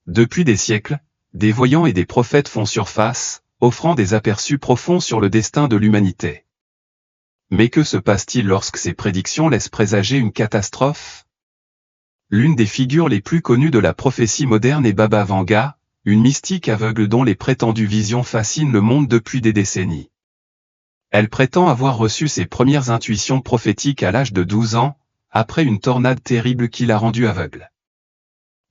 Depuis des siècles, des voyants et des prophètes font surface, offrant des aperçus profonds sur le destin de l'humanité. Mais que se passe-t-il lorsque ces prédictions laissent présager une catastrophe? L'une des figures les plus connues de la prophétie moderne est Baba Vanga, une mystique aveugle dont les prétendues visions fascinent le monde depuis des décennies. Elle prétend avoir reçu ses premières intuitions prophétiques à l'âge de 12 ans, après une tornade terrible qui l'a rendue aveugle.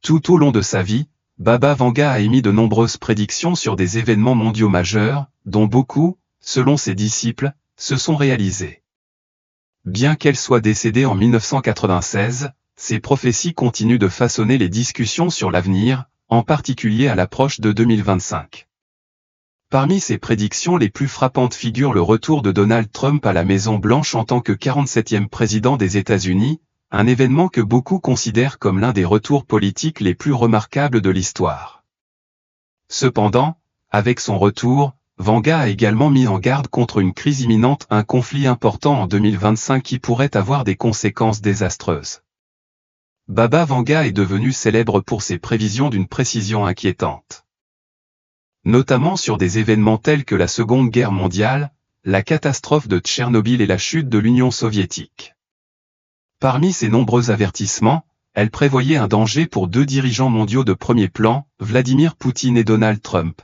Tout au long de sa vie, Baba Vanga a émis de nombreuses prédictions sur des événements mondiaux majeurs, dont beaucoup, selon ses disciples, se sont réalisés. Bien qu'elle soit décédée en 1996, ses prophéties continuent de façonner les discussions sur l'avenir, en particulier à l'approche de 2025. Parmi ses prédictions les plus frappantes figure le retour de Donald Trump à la Maison-Blanche en tant que 47e président des États-Unis, un événement que beaucoup considèrent comme l'un des retours politiques les plus remarquables de l'histoire. Cependant, avec son retour, Vanga a également mis en garde contre une crise imminente, un conflit important en 2025 qui pourrait avoir des conséquences désastreuses. Baba Vanga est devenu célèbre pour ses prévisions d'une précision inquiétante. Notamment sur des événements tels que la Seconde Guerre mondiale, la catastrophe de Tchernobyl et la chute de l'Union soviétique. Parmi ces nombreux avertissements, elle prévoyait un danger pour deux dirigeants mondiaux de premier plan, Vladimir Poutine et Donald Trump.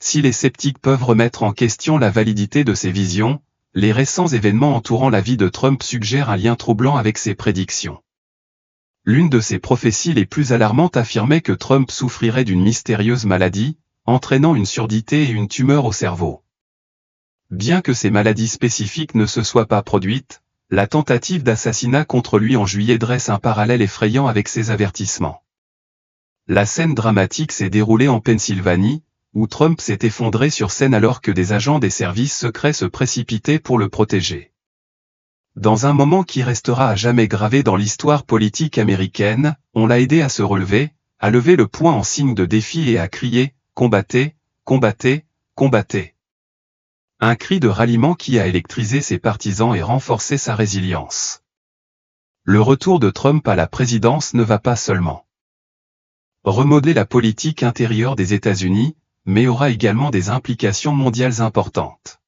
Si les sceptiques peuvent remettre en question la validité de ces visions, les récents événements entourant la vie de Trump suggèrent un lien troublant avec ces prédictions. L'une de ces prophéties les plus alarmantes affirmait que Trump souffrirait d'une mystérieuse maladie, entraînant une surdité et une tumeur au cerveau. Bien que ces maladies spécifiques ne se soient pas produites, la tentative d'assassinat contre lui en juillet dresse un parallèle effrayant avec ces avertissements. La scène dramatique s'est déroulée en Pennsylvanie, où Trump s'est effondré sur scène alors que des agents des services secrets se précipitaient pour le protéger. Dans un moment qui restera à jamais gravé dans l'histoire politique américaine, on l'a aidé à se relever, à lever le poing en signe de défi et à crier « Combattez, combattez, combattez ». Un cri de ralliement qui a électrisé ses partisans et renforcé sa résilience. Le retour de Trump à la présidence ne va pas seulement remodeler la politique intérieure des États-Unis, mais aura également des implications mondiales importantes.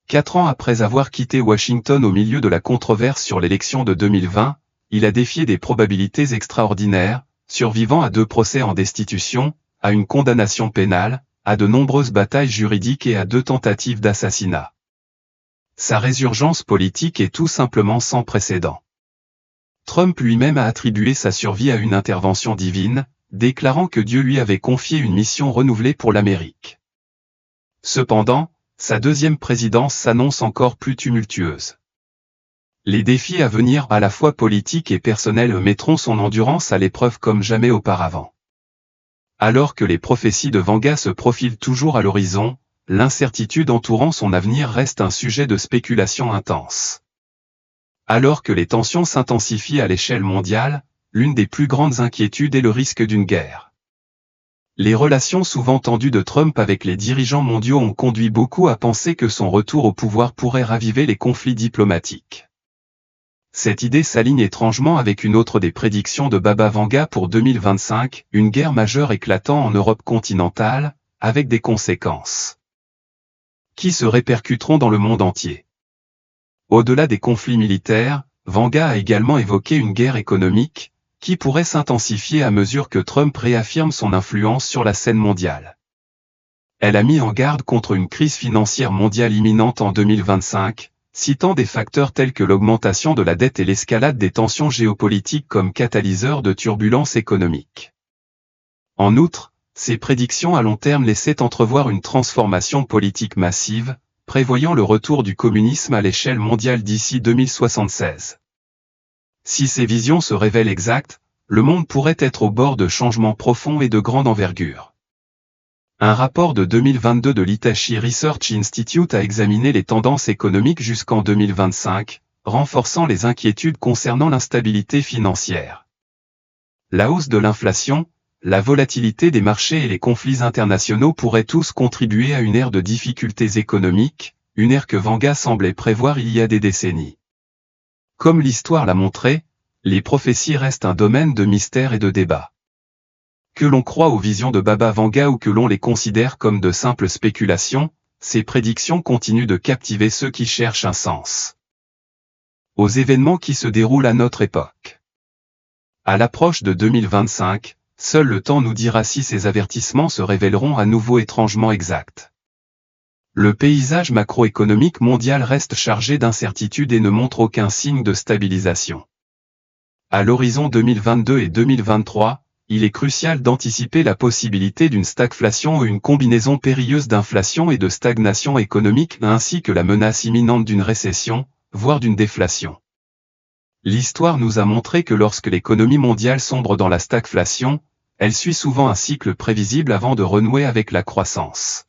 4 ans après avoir quitté Washington au milieu de la controverse sur l'élection de 2020, il a défié des probabilités extraordinaires, survivant à 2 procès en destitution, à une condamnation pénale, à de nombreuses batailles juridiques et à 2 tentatives d'assassinat. Sa résurgence politique est tout simplement sans précédent. Trump lui-même a attribué sa survie à une intervention divine, déclarant que Dieu lui avait confié une mission renouvelée pour l'Amérique. Cependant, sa deuxième présidence s'annonce encore plus tumultueuse. Les défis à venir à la fois politiques et personnels mettront son endurance à l'épreuve comme jamais auparavant. Alors que les prophéties de Vanga se profilent toujours à l'horizon, l'incertitude entourant son avenir reste un sujet de spéculation intense. Alors que les tensions s'intensifient à l'échelle mondiale, l'une des plus grandes inquiétudes est le risque d'une guerre. Les relations souvent tendues de Trump avec les dirigeants mondiaux ont conduit beaucoup à penser que son retour au pouvoir pourrait raviver les conflits diplomatiques. Cette idée s'aligne étrangement avec une autre des prédictions de Baba Vanga pour 2025, une guerre majeure éclatant en Europe continentale, avec des conséquences qui se répercuteront dans le monde entier. Au-delà des conflits militaires, Vanga a également évoqué une guerre économique, qui pourrait s'intensifier à mesure que Trump réaffirme son influence sur la scène mondiale. Elle a mis en garde contre une crise financière mondiale imminente en 2025, citant des facteurs tels que l'augmentation de la dette et l'escalade des tensions géopolitiques comme catalyseurs de turbulences économiques. En outre, ces prédictions à long terme laissaient entrevoir une transformation politique massive, prévoyant le retour du communisme à l'échelle mondiale d'ici 2076. Si ces visions se révèlent exactes, le monde pourrait être au bord de changements profonds et de grande envergure. Un rapport de 2022 de l'Hitachi Research Institute a examiné les tendances économiques jusqu'en 2025, renforçant les inquiétudes concernant l'instabilité financière. La hausse de l'inflation, la volatilité des marchés et les conflits internationaux pourraient tous contribuer à une ère de difficultés économiques, une ère que Vanga semblait prévoir il y a des décennies. Comme l'histoire l'a montré, les prophéties restent un domaine de mystère et de débat. Que l'on croit aux visions de Baba Vanga ou que l'on les considère comme de simples spéculations, ces prédictions continuent de captiver ceux qui cherchent un sens aux événements qui se déroulent à notre époque. À l'approche de 2025, seul le temps nous dira si ces avertissements se révéleront à nouveau étrangement exacts. Le paysage macroéconomique mondial reste chargé d'incertitudes et ne montre aucun signe de stabilisation. À l'horizon 2022 et 2023, il est crucial d'anticiper la possibilité d'une stagflation ou une combinaison périlleuse d'inflation et de stagnation économique ainsi que la menace imminente d'une récession, voire d'une déflation. L'histoire nous a montré que lorsque l'économie mondiale sombre dans la stagflation, elle suit souvent un cycle prévisible avant de renouer avec la croissance.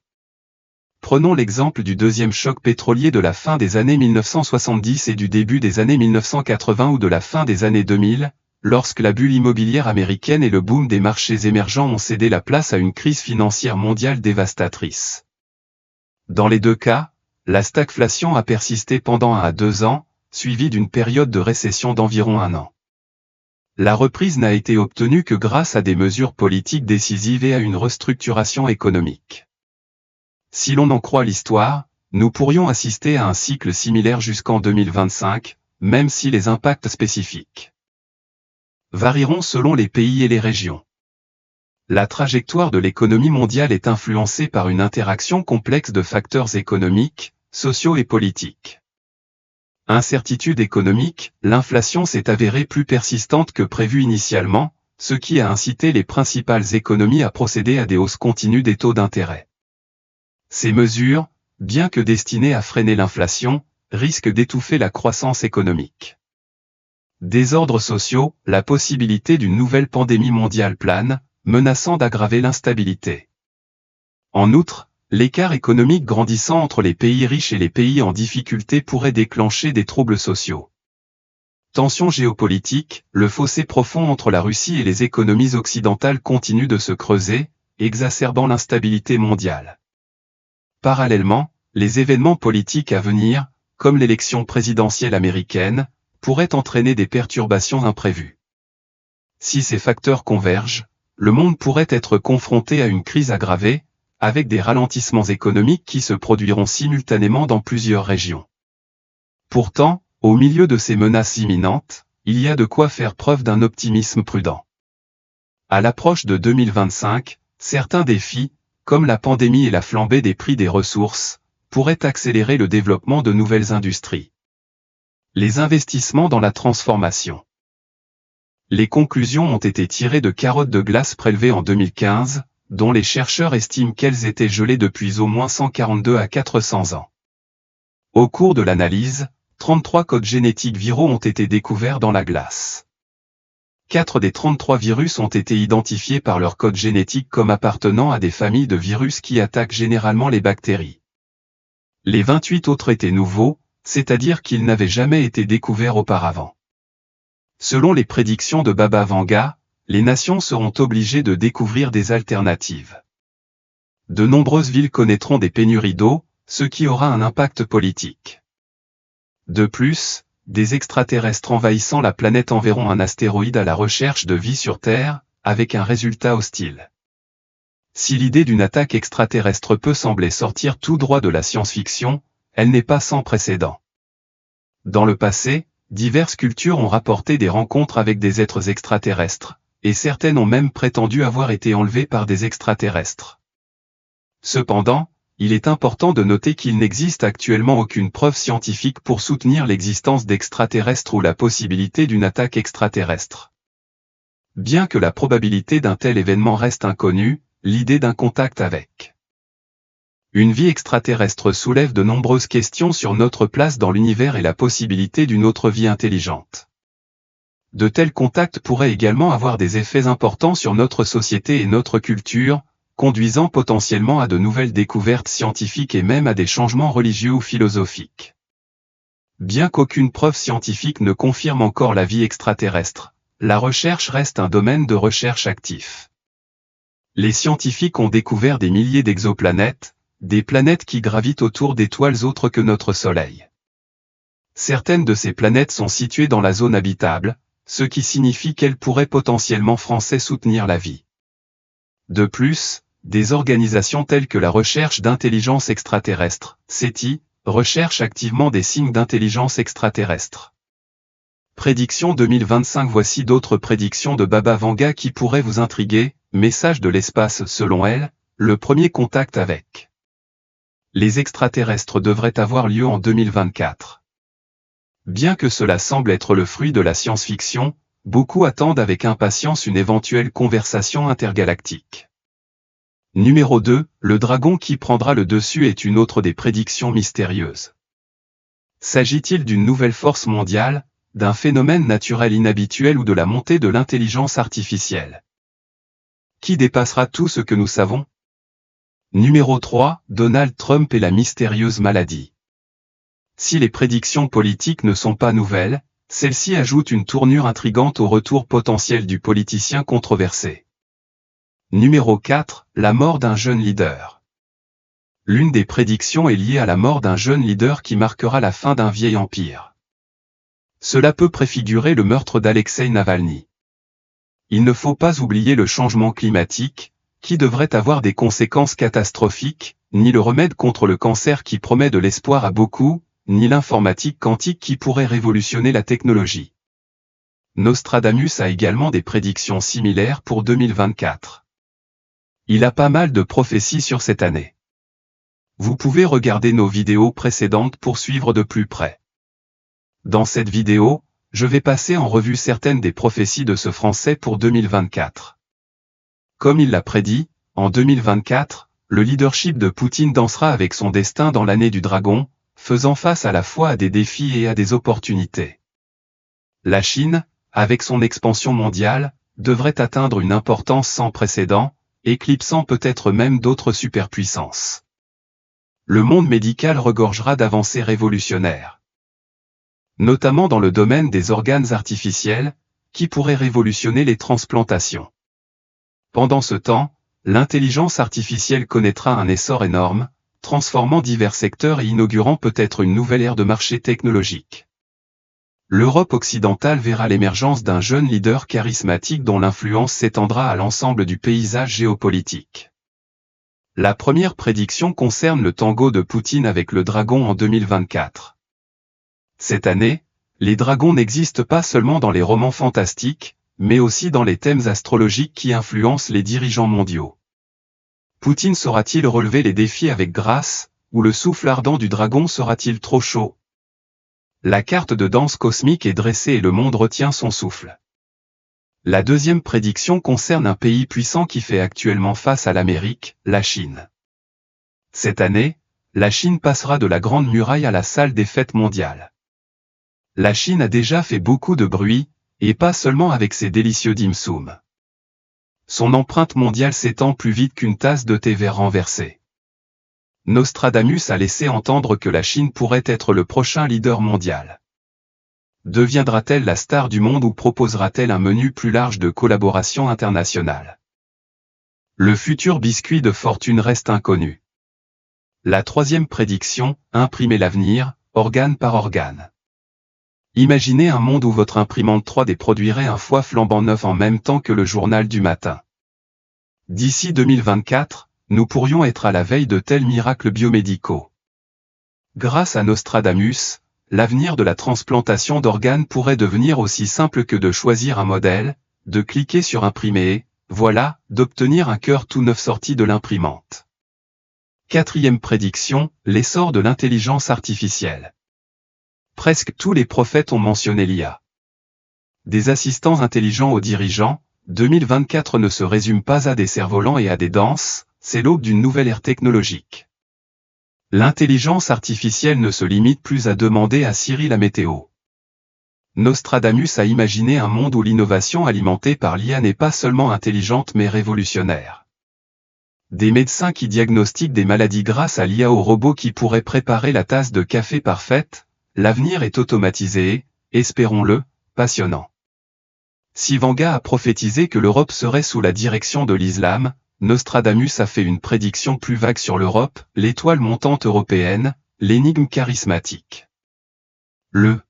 Prenons l'exemple du deuxième choc pétrolier de la fin des années 1970 et du début des années 1980 ou de la fin des années 2000, lorsque la bulle immobilière américaine et le boom des marchés émergents ont cédé la place à une crise financière mondiale dévastatrice. Dans les deux cas, la stagflation a persisté pendant 1 à 2 ans, suivie d'une période de récession d'environ 1 an. La reprise n'a été obtenue que grâce à des mesures politiques décisives et à une restructuration économique. Si l'on en croit l'histoire, nous pourrions assister à un cycle similaire jusqu'en 2025, même si les impacts spécifiques varieront selon les pays et les régions. La trajectoire de l'économie mondiale est influencée par une interaction complexe de facteurs économiques, sociaux et politiques. Incertitude économique, l'inflation s'est avérée plus persistante que prévu initialement, ce qui a incité les principales économies à procéder à des hausses continues des taux d'intérêt. Ces mesures, bien que destinées à freiner l'inflation, risquent d'étouffer la croissance économique. Désordres sociaux, la possibilité d'une nouvelle pandémie mondiale plane, menaçant d'aggraver l'instabilité. En outre, l'écart économique grandissant entre les pays riches et les pays en difficulté pourrait déclencher des troubles sociaux. Tensions géopolitiques, le fossé profond entre la Russie et les économies occidentales continue de se creuser, exacerbant l'instabilité mondiale. Parallèlement, les événements politiques à venir, comme l'élection présidentielle américaine, pourraient entraîner des perturbations imprévues. Si ces facteurs convergent, le monde pourrait être confronté à une crise aggravée, avec des ralentissements économiques qui se produiront simultanément dans plusieurs régions. Pourtant, au milieu de ces menaces imminentes, il y a de quoi faire preuve d'un optimisme prudent. À l'approche de 2025, certains défis, comme la pandémie et la flambée des prix des ressources, pourraient accélérer le développement de nouvelles industries. Les investissements dans la transformation. Les conclusions ont été tirées de carottes de glace prélevées en 2015, dont les chercheurs estiment qu'elles étaient gelées depuis au moins 142 à 400 ans. Au cours de l'analyse, 33 codes génétiques viraux ont été découverts dans la glace. 4 des 33 virus ont été identifiés par leur code génétique comme appartenant à des familles de virus qui attaquent généralement les bactéries. Les 28 autres étaient nouveaux, c'est-à-dire qu'ils n'avaient jamais été découverts auparavant. Selon les prédictions de Baba Vanga, les nations seront obligées de découvrir des alternatives. De nombreuses villes connaîtront des pénuries d'eau, ce qui aura un impact politique. De plus, des extraterrestres envahissant la planète enverront un astéroïde à la recherche de vie sur Terre, avec un résultat hostile. Si l'idée d'une attaque extraterrestre peut sembler sortir tout droit de la science-fiction, elle n'est pas sans précédent. Dans le passé, diverses cultures ont rapporté des rencontres avec des êtres extraterrestres, et certaines ont même prétendu avoir été enlevées par des extraterrestres. Cependant, il est important de noter qu'il n'existe actuellement aucune preuve scientifique pour soutenir l'existence d'extraterrestres ou la possibilité d'une attaque extraterrestre. Bien que la probabilité d'un tel événement reste inconnue, l'idée d'un contact avec une vie extraterrestre soulève de nombreuses questions sur notre place dans l'univers et la possibilité d'une autre vie intelligente. De tels contacts pourraient également avoir des effets importants sur notre société et notre culture, conduisant potentiellement à de nouvelles découvertes scientifiques et même à des changements religieux ou philosophiques. Bien qu'aucune preuve scientifique ne confirme encore la vie extraterrestre, la recherche reste un domaine de recherche actif. Les scientifiques ont découvert des milliers d'exoplanètes, des planètes qui gravitent autour d'étoiles autres que notre Soleil. Certaines de ces planètes sont situées dans la zone habitable, ce qui signifie qu'elles pourraient potentiellement soutenir la vie. De plus, des organisations telles que la recherche d'intelligence extraterrestre, SETI, recherchent activement des signes d'intelligence extraterrestre. Prédiction 2025. Voici d'autres prédictions de Baba Vanga qui pourraient vous intriguer. Message de l'espace. Selon elle, le premier contact avec les extraterrestres devrait avoir lieu en 2024. Bien que cela semble être le fruit de la science-fiction, beaucoup attendent avec impatience une éventuelle conversation intergalactique. Numéro 2, le dragon qui prendra le dessus est une autre des prédictions mystérieuses. S'agit-il d'une nouvelle force mondiale, d'un phénomène naturel inhabituel ou de la montée de l'intelligence artificielle? Qui dépassera tout ce que nous savons? Numéro 3, Donald Trump et la mystérieuse maladie. Si les prédictions politiques ne sont pas nouvelles, celles-ci ajoutent une tournure intrigante au retour potentiel du politicien controversé. Numéro 4, la mort d'un jeune leader. L'une des prédictions est liée à la mort d'un jeune leader qui marquera la fin d'un vieil empire. Cela peut préfigurer le meurtre d'Alexeï Navalny. Il ne faut pas oublier le changement climatique, qui devrait avoir des conséquences catastrophiques, ni le remède contre le cancer qui promet de l'espoir à beaucoup, ni l'informatique quantique qui pourrait révolutionner la technologie. Nostradamus a également des prédictions similaires pour 2024. Il a pas mal de prophéties sur cette année. Vous pouvez regarder nos vidéos précédentes pour suivre de plus près. Dans cette vidéo, je vais passer en revue certaines des prophéties de ce Français pour 2024. Comme il l'a prédit, en 2024, le leadership de Poutine dansera avec son destin dans l'année du dragon, faisant face à la fois à des défis et à des opportunités. La Chine, avec son expansion mondiale, devrait atteindre une importance sans précédent, éclipsant peut-être même d'autres superpuissances. Le monde médical regorgera d'avancées révolutionnaires. Notamment dans le domaine des organes artificiels, qui pourraient révolutionner les transplantations. Pendant ce temps, l'intelligence artificielle connaîtra un essor énorme, transformant divers secteurs et inaugurant peut-être une nouvelle ère de marché technologique. L'Europe occidentale verra l'émergence d'un jeune leader charismatique dont l'influence s'étendra à l'ensemble du paysage géopolitique. La première prédiction concerne le tango de Poutine avec le dragon en 2024. Cette année, les dragons n'existent pas seulement dans les romans fantastiques, mais aussi dans les thèmes astrologiques qui influencent les dirigeants mondiaux. Poutine saura-t-il relever les défis avec grâce, ou le souffle ardent du dragon sera-t-il trop chaud? La carte de danse cosmique est dressée et le monde retient son souffle. La deuxième prédiction concerne un pays puissant qui fait actuellement face à l'Amérique, la Chine. Cette année, la Chine passera de la Grande Muraille à la salle des fêtes mondiales. La Chine a déjà fait beaucoup de bruit, et pas seulement avec ses délicieux dim sum. Son empreinte mondiale s'étend plus vite qu'une tasse de thé vert renversée. Nostradamus a laissé entendre que la Chine pourrait être le prochain leader mondial. Deviendra-t-elle la star du monde ou proposera-t-elle un menu plus large de collaboration internationale? Le futur biscuit de fortune reste inconnu. La troisième prédiction, imprimer l'avenir, organe par organe. Imaginez un monde où votre imprimante 3D produirait un foie flambant neuf en même temps que le journal du matin. D'ici 2024, nous pourrions être à la veille de tels miracles biomédicaux. Grâce à Nostradamus, l'avenir de la transplantation d'organes pourrait devenir aussi simple que de choisir un modèle, de cliquer sur imprimer et, voilà, d'obtenir un cœur tout neuf sorti de l'imprimante. Quatrième prédiction, l'essor de l'intelligence artificielle. Presque tous les prophètes ont mentionné l'IA. Des assistants intelligents aux dirigeants, 2024 ne se résume pas à des cerfs-volants et à des danses, c'est l'aube d'une nouvelle ère technologique. L'intelligence artificielle ne se limite plus à demander à Siri la météo. Nostradamus a imaginé un monde où l'innovation alimentée par l'IA n'est pas seulement intelligente mais révolutionnaire. Des médecins qui diagnostiquent des maladies grâce à l'IA aux robots qui pourraient préparer la tasse de café parfaite, l'avenir est automatisé et, espérons-le, passionnant. Si Vanga a prophétisé que l'Europe serait sous la direction de l'islam, Nostradamus a fait une prédiction plus vague sur l'Europe, l'étoile montante européenne, l'énigme charismatique. Le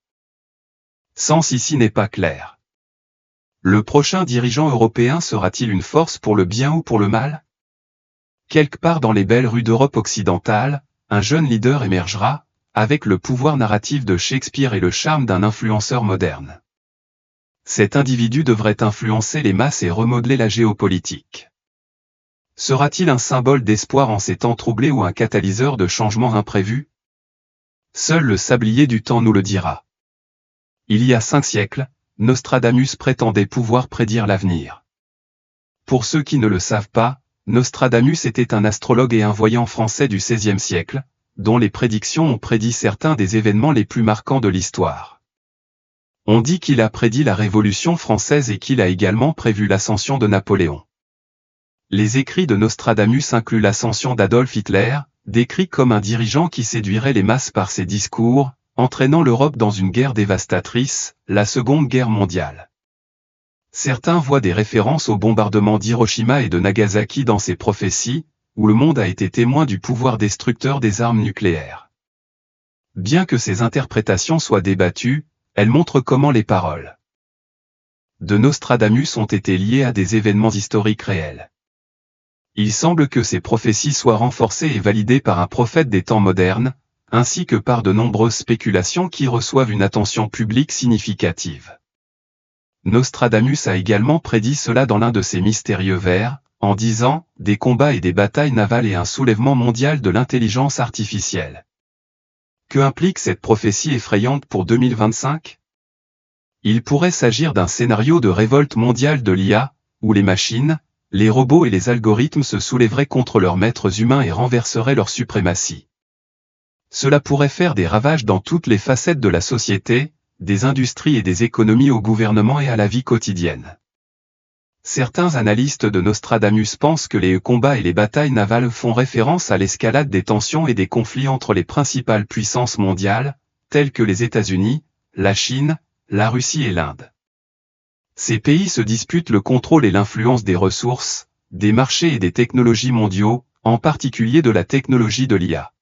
sens ici n'est pas clair. Le prochain dirigeant européen sera-t-il une force pour le bien ou pour le mal? Quelque part dans les belles rues d'Europe occidentale, un jeune leader émergera, avec le pouvoir narratif de Shakespeare et le charme d'un influenceur moderne. Cet individu devrait influencer les masses et remodeler la géopolitique. Sera-t-il un symbole d'espoir en ces temps troublés ou un catalyseur de changements imprévus? Seul le sablier du temps nous le dira. Il y a 5 siècles, Nostradamus prétendait pouvoir prédire l'avenir. Pour ceux qui ne le savent pas, Nostradamus était un astrologue et un voyant français du XVIe siècle, dont les prédictions ont prédit certains des événements les plus marquants de l'histoire. On dit qu'il a prédit la Révolution française et qu'il a également prévu l'ascension de Napoléon. Les écrits de Nostradamus incluent l'ascension d'Adolf Hitler, décrit comme un dirigeant qui séduirait les masses par ses discours, entraînant l'Europe dans une guerre dévastatrice, la Seconde Guerre mondiale. Certains voient des références au bombardement d'Hiroshima et de Nagasaki dans ces prophéties, où le monde a été témoin du pouvoir destructeur des armes nucléaires. Bien que ces interprétations soient débattues, elles montrent comment les paroles de Nostradamus ont été liées à des événements historiques réels. Il semble que ces prophéties soient renforcées et validées par un prophète des temps modernes, ainsi que par de nombreuses spéculations qui reçoivent une attention publique significative. Nostradamus a également prédit cela dans l'un de ses mystérieux vers, en disant « des combats et des batailles navales et un soulèvement mondial de l'intelligence artificielle ». Que implique cette prophétie effrayante pour 2025? Il pourrait s'agir d'un scénario de révolte mondiale de l'IA, où les machines, les robots et les algorithmes se soulèveraient contre leurs maîtres humains et renverseraient leur suprématie. Cela pourrait faire des ravages dans toutes les facettes de la société, des industries et des économies au gouvernement et à la vie quotidienne. Certains analystes de Nostradamus pensent que les combats et les batailles navales font référence à l'escalade des tensions et des conflits entre les principales puissances mondiales, telles que les États-Unis, la Chine, la Russie et l'Inde. Ces pays se disputent le contrôle et l'influence des ressources, des marchés et des technologies mondiaux, en particulier de la technologie de l'IA.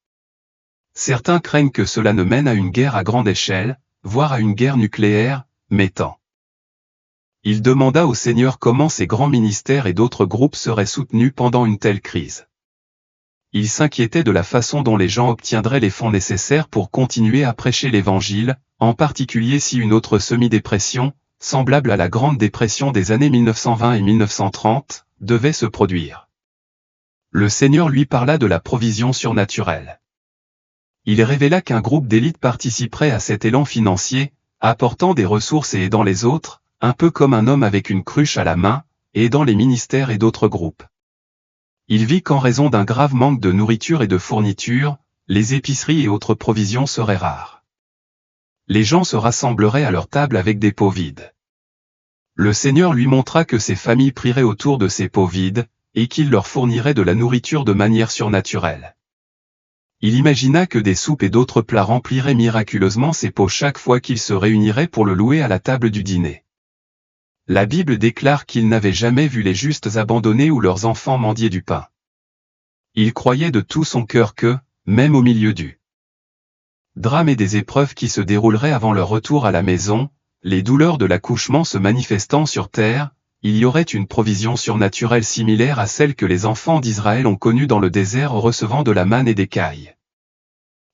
Certains craignent que cela ne mène à une guerre à grande échelle, voire à une guerre nucléaire, mettant. Il demanda au Seigneur comment ces grands ministères et d'autres groupes seraient soutenus pendant une telle crise. Il s'inquiétait de la façon dont les gens obtiendraient les fonds nécessaires pour continuer à prêcher l'Évangile, en particulier si une autre semi-dépression, semblable à la Grande Dépression des années 1920 et 1930, devait se produire. Le Seigneur lui parla de la provision surnaturelle. Il révéla qu'un groupe d'élite participerait à cet élan financier, apportant des ressources et aidant les autres, un peu comme un homme avec une cruche à la main, aidant les ministères et d'autres groupes. Il vit qu'en raison d'un grave manque de nourriture et de fournitures, les épiceries et autres provisions seraient rares. Les gens se rassembleraient à leur table avec des pots vides. Le Seigneur lui montra que ces familles prieraient autour de ces pots vides, et qu'il leur fournirait de la nourriture de manière surnaturelle. Il imagina que des soupes et d'autres plats rempliraient miraculeusement ces pots chaque fois qu'ils se réuniraient pour le louer à la table du dîner. La Bible déclare qu'il n'avait jamais vu les justes abandonnés ou leurs enfants mendier du pain. Il croyait de tout son cœur que, même au milieu du drame et des épreuves qui se dérouleraient avant leur retour à la maison, les douleurs de l'accouchement se manifestant sur terre, il y aurait une provision surnaturelle similaire à celle que les enfants d'Israël ont connue dans le désert en recevant de la manne et des cailles.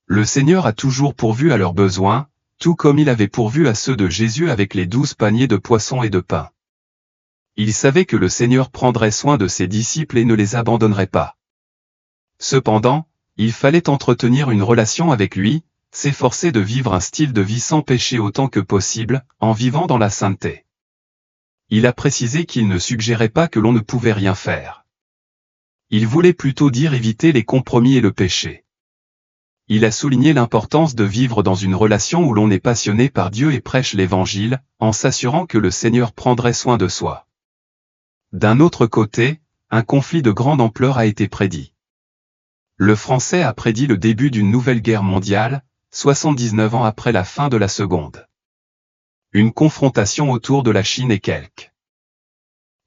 Le Seigneur a toujours pourvu à leurs besoins, tout comme il avait pourvu à ceux de Jésus avec les 12 paniers de poissons et de pain. Il savait que le Seigneur prendrait soin de ses disciples et ne les abandonnerait pas. Cependant, il fallait entretenir une relation avec lui, s'efforcer de vivre un style de vie sans péché autant que possible, en vivant dans la sainteté. Il a précisé qu'il ne suggérait pas que l'on ne pouvait rien faire. Il voulait plutôt dire éviter les compromis et le péché. Il a souligné l'importance de vivre dans une relation où l'on est passionné par Dieu et prêche l'Évangile, en s'assurant que le Seigneur prendrait soin de soi. D'un autre côté, un conflit de grande ampleur a été prédit. Le Français a prédit le début d'une nouvelle guerre mondiale, 79 ans après la fin de la Seconde. Une confrontation autour de la Chine et quelques.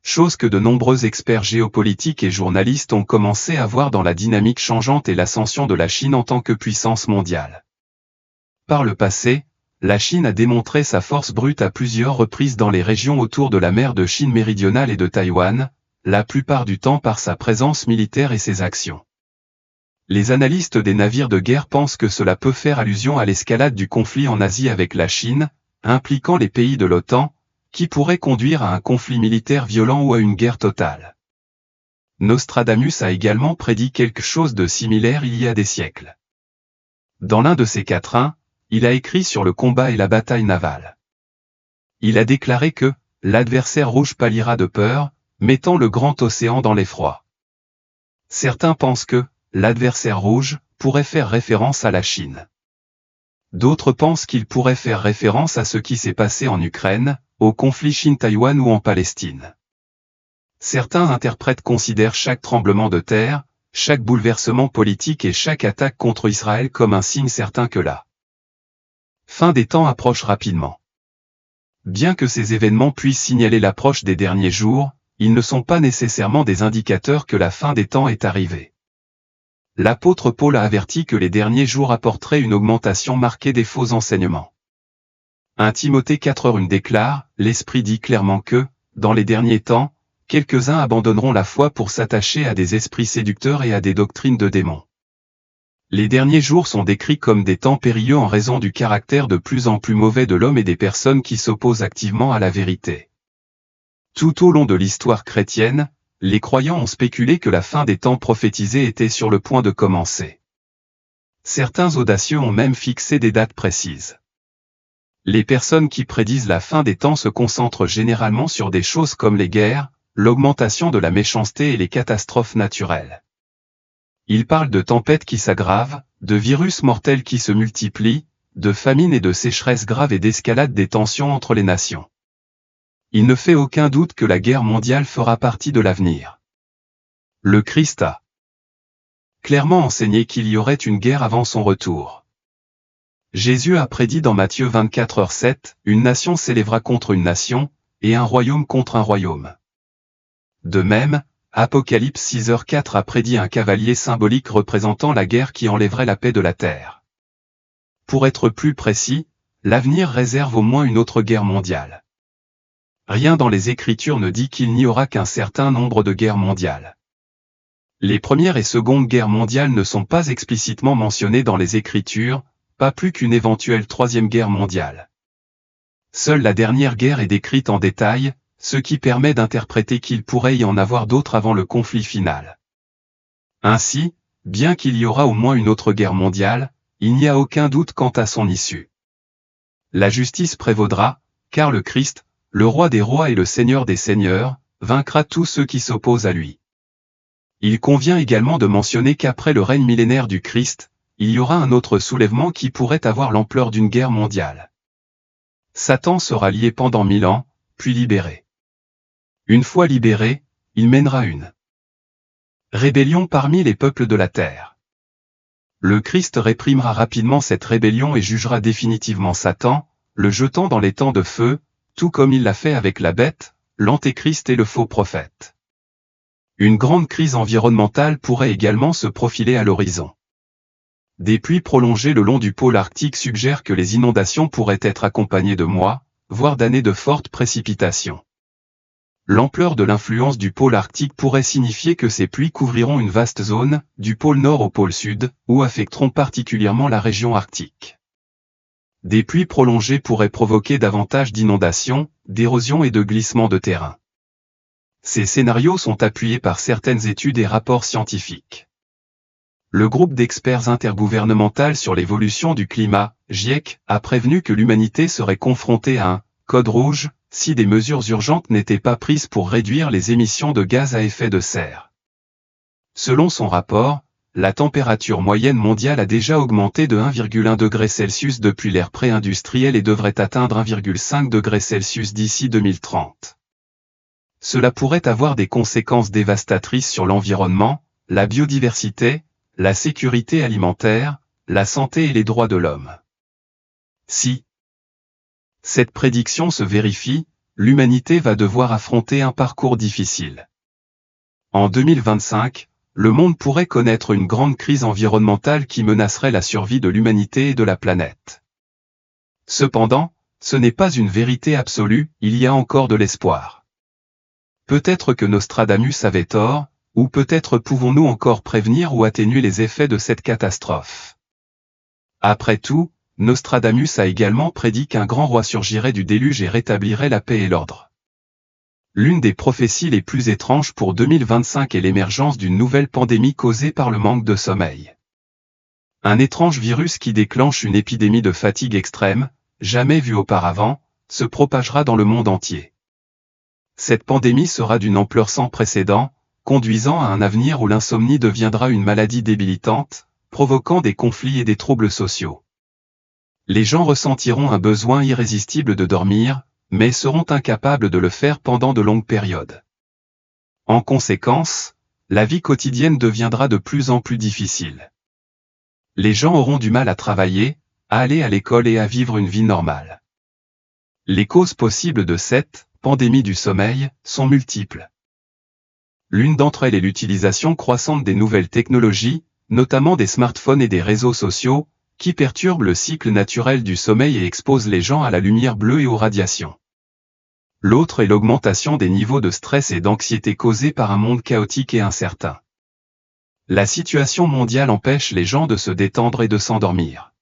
Chose que de nombreux experts géopolitiques et journalistes ont commencé à voir dans la dynamique changeante et l'ascension de la Chine en tant que puissance mondiale. Par le passé, la Chine a démontré sa force brute à plusieurs reprises dans les régions autour de la mer de Chine méridionale et de Taïwan, la plupart du temps par sa présence militaire et ses actions. Les analystes des navires de guerre pensent que cela peut faire allusion à l'escalade du conflit en Asie avec la Chine, impliquant les pays de l'OTAN, qui pourrait conduire à un conflit militaire violent ou à une guerre totale. Nostradamus a également prédit quelque chose de similaire il y a des siècles. Dans l'un de ses quatrains, il a écrit sur le combat et la bataille navale. Il a déclaré que « l'adversaire rouge pâlira de peur, mettant le grand océan dans l'effroi ». Certains pensent que « l'adversaire rouge » pourrait faire référence à la Chine. D'autres pensent qu'il pourrait faire référence à ce qui s'est passé en Ukraine, au conflit Chine-Taïwan ou en Palestine. Certains interprètes considèrent chaque tremblement de terre, chaque bouleversement politique et chaque attaque contre Israël comme un signe certain que la fin des temps approche rapidement. Bien que ces événements puissent signaler l'approche des derniers jours, ils ne sont pas nécessairement des indicateurs que la fin des temps est arrivée. L'apôtre Paul a averti que les derniers jours apporteraient une augmentation marquée des faux enseignements. 1 Timothée 4:1 déclare, l'Esprit dit clairement que, dans les derniers temps, quelques-uns abandonneront la foi pour s'attacher à des esprits séducteurs et à des doctrines de démons. Les derniers jours sont décrits comme des temps périlleux en raison du caractère de plus en plus mauvais de l'homme et des personnes qui s'opposent activement à la vérité. Tout au long de l'histoire chrétienne, les croyants ont spéculé que la fin des temps prophétisés était sur le point de commencer. Certains audacieux ont même fixé des dates précises. Les personnes qui prédisent la fin des temps se concentrent généralement sur des choses comme les guerres, l'augmentation de la méchanceté et les catastrophes naturelles. Ils parlent de tempêtes qui s'aggravent, de virus mortels qui se multiplient, de famines et de sécheresses graves et d'escalade des tensions entre les nations. Il ne fait aucun doute que la guerre mondiale fera partie de l'avenir. Le Christ a clairement enseigné qu'il y aurait une guerre avant son retour. Jésus a prédit dans Matthieu 24:7, une nation s'élèvera contre une nation, et un royaume contre un royaume. De même, Apocalypse 6:4 a prédit un cavalier symbolique représentant la guerre qui enlèverait la paix de la terre. Pour être plus précis, l'avenir réserve au moins une autre guerre mondiale. Rien dans les Écritures ne dit qu'il n'y aura qu'un certain nombre de guerres mondiales. Les premières et secondes guerres mondiales ne sont pas explicitement mentionnées dans les Écritures, pas plus qu'une éventuelle troisième guerre mondiale. Seule la dernière guerre est décrite en détail, ce qui permet d'interpréter qu'il pourrait y en avoir d'autres avant le conflit final. Ainsi, bien qu'il y aura au moins une autre guerre mondiale, il n'y a aucun doute quant à son issue. La justice prévaudra, car le Christ, le roi des rois et le seigneur des seigneurs, vaincra tous ceux qui s'opposent à lui. Il convient également de mentionner qu'après le règne millénaire du Christ, il y aura un autre soulèvement qui pourrait avoir l'ampleur d'une guerre mondiale. Satan sera lié pendant 1000 ans, puis libéré. Une fois libéré, il mènera une rébellion parmi les peuples de la terre. Le Christ réprimera rapidement cette rébellion et jugera définitivement Satan, le jetant dans les temps de feu, tout comme il l'a fait avec la bête, l'antéchrist et le faux prophète. Une grande crise environnementale pourrait également se profiler à l'horizon. Des pluies prolongées le long du pôle arctique suggèrent que les inondations pourraient être accompagnées de mois, voire d'années de fortes précipitations. L'ampleur de l'influence du pôle arctique pourrait signifier que ces pluies couvriront une vaste zone, du pôle nord au pôle sud, ou affecteront particulièrement la région arctique. Des pluies prolongées pourraient provoquer davantage d'inondations, d'érosion et de glissements de terrain. Ces scénarios sont appuyés par certaines études et rapports scientifiques. Le groupe d'experts intergouvernemental sur l'évolution du climat, GIEC, a prévenu que l'humanité serait confrontée à un « code rouge » si des mesures urgentes n'étaient pas prises pour réduire les émissions de gaz à effet de serre. Selon son rapport, la température moyenne mondiale a déjà augmenté de 1,1 degré Celsius depuis l'ère pré-industrielle et devrait atteindre 1,5 degré Celsius d'ici 2030. Cela pourrait avoir des conséquences dévastatrices sur l'environnement, la biodiversité, la sécurité alimentaire, la santé et les droits de l'homme. Si cette prédiction se vérifie, l'humanité va devoir affronter un parcours difficile. En 2025, le monde pourrait connaître une grande crise environnementale qui menacerait la survie de l'humanité et de la planète. Cependant, ce n'est pas une vérité absolue, il y a encore de l'espoir. Peut-être que Nostradamus avait tort, ou peut-être pouvons-nous encore prévenir ou atténuer les effets de cette catastrophe. Après tout, Nostradamus a également prédit qu'un grand roi surgirait du déluge et rétablirait la paix et l'ordre. L'une des prophéties les plus étranges pour 2025 est l'émergence d'une nouvelle pandémie causée par le manque de sommeil. Un étrange virus qui déclenche une épidémie de fatigue extrême, jamais vue auparavant, se propagera dans le monde entier. Cette pandémie sera d'une ampleur sans précédent, conduisant à un avenir où l'insomnie deviendra une maladie débilitante, provoquant des conflits et des troubles sociaux. Les gens ressentiront un besoin irrésistible de dormir, mais seront incapables de le faire pendant de longues périodes. En conséquence, la vie quotidienne deviendra de plus en plus difficile. Les gens auront du mal à travailler, à aller à l'école et à vivre une vie normale. Les causes possibles de cette pandémie du sommeil sont multiples. L'une d'entre elles est l'utilisation croissante des nouvelles technologies, notamment des smartphones et des réseaux sociaux, qui perturbent le cycle naturel du sommeil et exposent les gens à la lumière bleue et aux radiations. L'autre est l'augmentation des niveaux de stress et d'anxiété causés par un monde chaotique et incertain. La situation mondiale empêche les gens de se détendre et de s'endormir.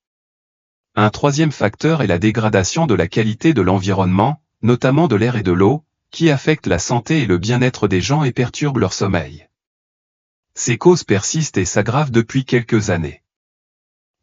Un troisième facteur est la dégradation de la qualité de l'environnement, notamment de l'air et de l'eau, qui affectent la santé et le bien-être des gens et perturbent leur sommeil. Ces causes persistent et s'aggravent depuis quelques années.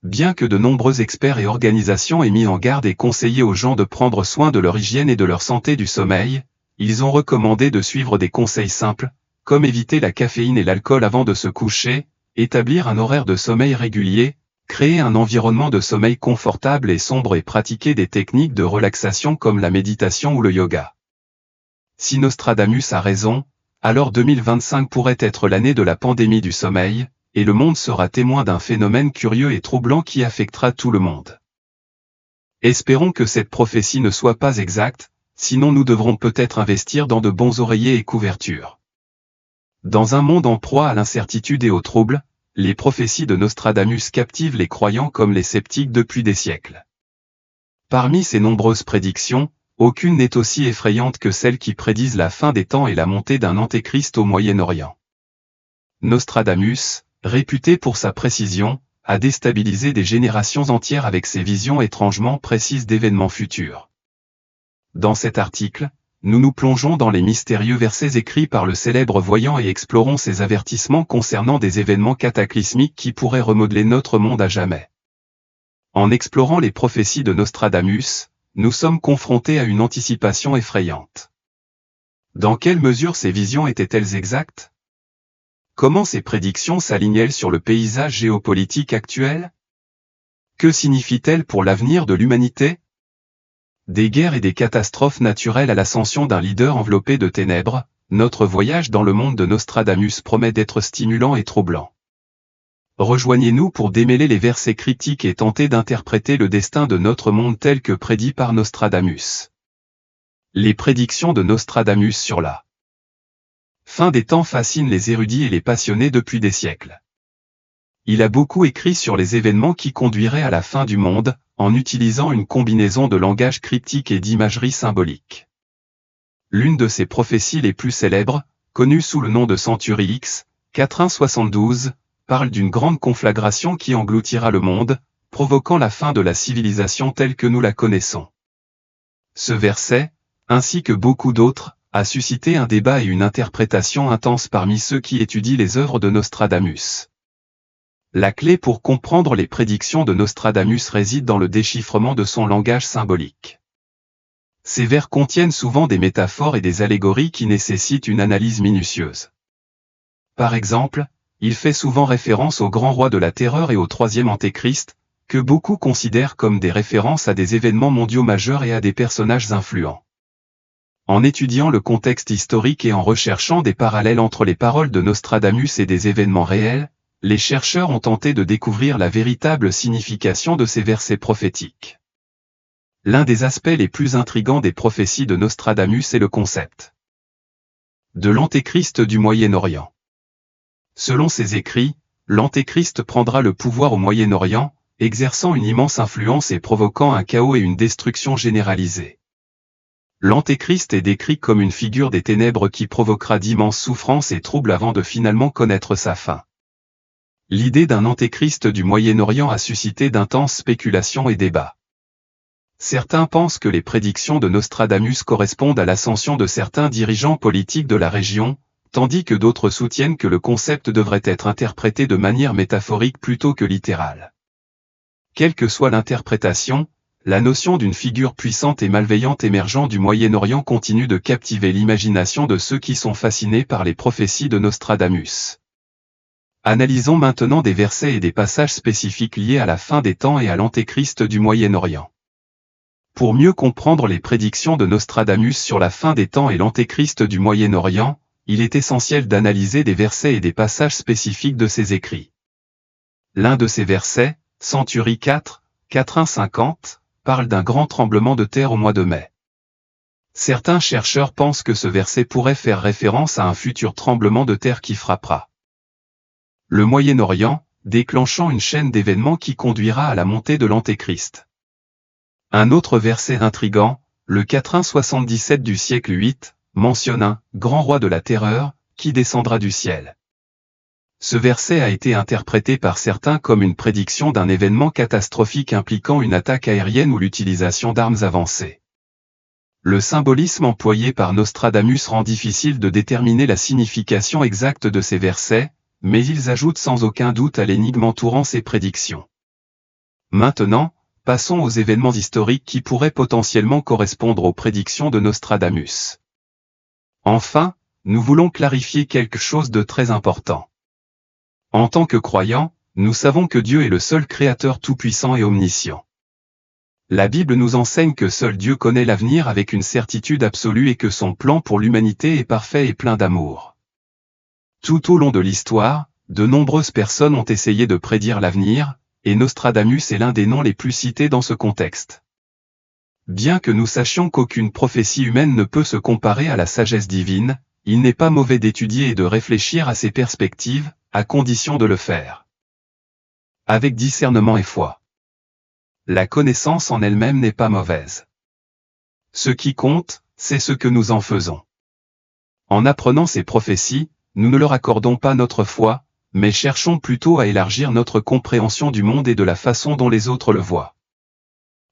Bien que de nombreux experts et organisations aient mis en garde et conseillé aux gens de prendre soin de leur hygiène et de leur santé du sommeil, ils ont recommandé de suivre des conseils simples, comme éviter la caféine et l'alcool avant de se coucher, établir un horaire de sommeil régulier, créer un environnement de sommeil confortable et sombre et pratiquer des techniques de relaxation comme la méditation ou le yoga. Si Nostradamus a raison, alors 2025 pourrait être l'année de la pandémie du sommeil, et le monde sera témoin d'un phénomène curieux et troublant qui affectera tout le monde. Espérons que cette prophétie ne soit pas exacte, sinon nous devrons peut-être investir dans de bons oreillers et couvertures. Dans un monde en proie à l'incertitude et au trouble, les prophéties de Nostradamus captivent les croyants comme les sceptiques depuis des siècles. Parmi ces nombreuses prédictions, aucune n'est aussi effrayante que celles qui prédisent la fin des temps et la montée d'un antéchrist au Moyen-Orient. Nostradamus, réputé pour sa précision, a déstabilisé des générations entières avec ses visions étrangement précises d'événements futurs. Dans cet article, nous nous plongeons dans les mystérieux versets écrits par le célèbre voyant et explorons ses avertissements concernant des événements cataclysmiques qui pourraient remodeler notre monde à jamais. En explorant les prophéties de Nostradamus, nous sommes confrontés à une anticipation effrayante. Dans quelle mesure ces visions étaient-elles exactes ? Comment ces prédictions s'alignent-elles sur le paysage géopolitique actuel ? Que signifient-elles pour l'avenir de l'humanité ? Des guerres et des catastrophes naturelles à l'ascension d'un leader enveloppé de ténèbres, notre voyage dans le monde de Nostradamus promet d'être stimulant et troublant. Rejoignez-nous pour démêler les versets critiques et tenter d'interpréter le destin de notre monde tel que prédit par Nostradamus. Les prédictions de Nostradamus sur la fin des temps fascinent les érudits et les passionnés depuis des siècles. Il a beaucoup écrit sur les événements qui conduiraient à la fin du monde, en utilisant une combinaison de langage cryptique et d'imagerie symbolique. L'une de ses prophéties les plus célèbres, connue sous le nom de Century X, 4172, parle d'une grande conflagration qui engloutira le monde, provoquant la fin de la civilisation telle que nous la connaissons. Ce verset, ainsi que beaucoup d'autres, a suscité un débat et une interprétation intense parmi ceux qui étudient les œuvres de Nostradamus. La clé pour comprendre les prédictions de Nostradamus réside dans le déchiffrement de son langage symbolique. Ces vers contiennent souvent des métaphores et des allégories qui nécessitent une analyse minutieuse. Par exemple, il fait souvent référence au grand roi de la terreur et au troisième antéchrist, que beaucoup considèrent comme des références à des événements mondiaux majeurs et à des personnages influents. En étudiant le contexte historique et en recherchant des parallèles entre les paroles de Nostradamus et des événements réels, les chercheurs ont tenté de découvrir la véritable signification de ces versets prophétiques. L'un des aspects les plus intrigants des prophéties de Nostradamus est le concept de l'antéchrist du Moyen-Orient. Selon ses écrits, l'antéchrist prendra le pouvoir au Moyen-Orient, exerçant une immense influence et provoquant un chaos et une destruction généralisée. L'Antéchrist est décrit comme une figure des ténèbres qui provoquera d'immenses souffrances et troubles avant de finalement connaître sa fin. L'idée d'un Antéchrist du Moyen-Orient a suscité d'intenses spéculations et débats. Certains pensent que les prédictions de Nostradamus correspondent à l'ascension de certains dirigeants politiques de la région, tandis que d'autres soutiennent que le concept devrait être interprété de manière métaphorique plutôt que littérale. Quelle que soit l'interprétation, la notion d'une figure puissante et malveillante émergeant du Moyen-Orient continue de captiver l'imagination de ceux qui sont fascinés par les prophéties de Nostradamus. Analysons maintenant des versets et des passages spécifiques liés à la fin des temps et à l'Antéchrist du Moyen-Orient. Pour mieux comprendre les prédictions de Nostradamus sur la fin des temps et l'Antéchrist du Moyen-Orient, il est essentiel d'analyser des versets et des passages spécifiques de ses écrits. L'un de ces versets, Centurie 4, 4-1-50, parle d'un grand tremblement de terre au mois de mai. Certains chercheurs pensent que ce verset pourrait faire référence à un futur tremblement de terre qui frappera le Moyen-Orient, déclenchant une chaîne d'événements qui conduira à la montée de l'Antéchrist. Un autre verset intrigant, le 4-1-77 du siècle 8, mentionne un « grand roi de la terreur » qui descendra du ciel. Ce verset a été interprété par certains comme une prédiction d'un événement catastrophique impliquant une attaque aérienne ou l'utilisation d'armes avancées. Le symbolisme employé par Nostradamus rend difficile de déterminer la signification exacte de ces versets, mais ils ajoutent sans aucun doute à l'énigme entourant ces prédictions. Maintenant, passons aux événements historiques qui pourraient potentiellement correspondre aux prédictions de Nostradamus. Enfin, nous voulons clarifier quelque chose de très important. En tant que croyants, nous savons que Dieu est le seul Créateur tout-puissant et omniscient. La Bible nous enseigne que seul Dieu connaît l'avenir avec une certitude absolue et que son plan pour l'humanité est parfait et plein d'amour. Tout au long de l'histoire, de nombreuses personnes ont essayé de prédire l'avenir, et Nostradamus est l'un des noms les plus cités dans ce contexte. Bien que nous sachions qu'aucune prophétie humaine ne peut se comparer à la sagesse divine, il n'est pas mauvais d'étudier et de réfléchir à ces perspectives, à condition de le faire avec discernement et foi. La connaissance en elle-même n'est pas mauvaise. Ce qui compte, c'est ce que nous en faisons. En apprenant ces prophéties, nous ne leur accordons pas notre foi, mais cherchons plutôt à élargir notre compréhension du monde et de la façon dont les autres le voient.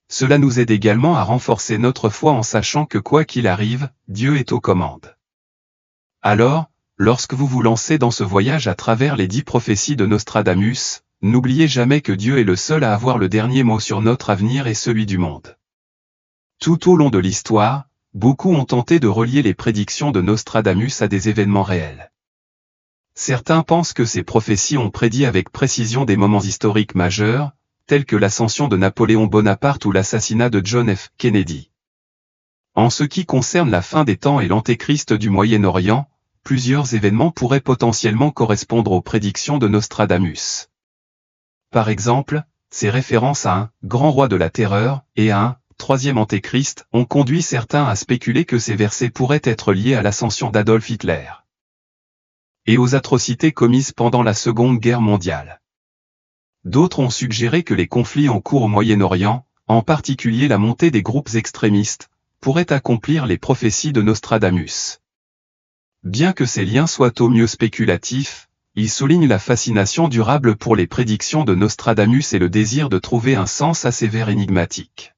Cela nous aide également à renforcer notre foi en sachant que quoi qu'il arrive, Dieu est aux commandes. Alors, lorsque vous vous lancez dans ce voyage à travers les 10 prophéties de Nostradamus, n'oubliez jamais que Dieu est le seul à avoir le dernier mot sur notre avenir et celui du monde. Tout au long de l'histoire, beaucoup ont tenté de relier les prédictions de Nostradamus à des événements réels. Certains pensent que ces prophéties ont prédit avec précision des moments historiques majeurs, tels que l'ascension de Napoléon Bonaparte ou l'assassinat de John F. Kennedy. En ce qui concerne la fin des temps et l'Antéchrist du Moyen-Orient, plusieurs événements pourraient potentiellement correspondre aux prédictions de Nostradamus. Par exemple, ces références à un « grand roi de la terreur » et à un « troisième Antéchrist » ont conduit certains à spéculer que ces versets pourraient être liés à l'ascension d'Adolf Hitler et aux atrocités commises pendant la Seconde Guerre mondiale. D'autres ont suggéré que les conflits en cours au Moyen-Orient, en particulier la montée des groupes extrémistes, pourraient accomplir les prophéties de Nostradamus. Bien que ces liens soient au mieux spéculatifs, ils soulignent la fascination durable pour les prédictions de Nostradamus et le désir de trouver un sens à ces vers énigmatiques.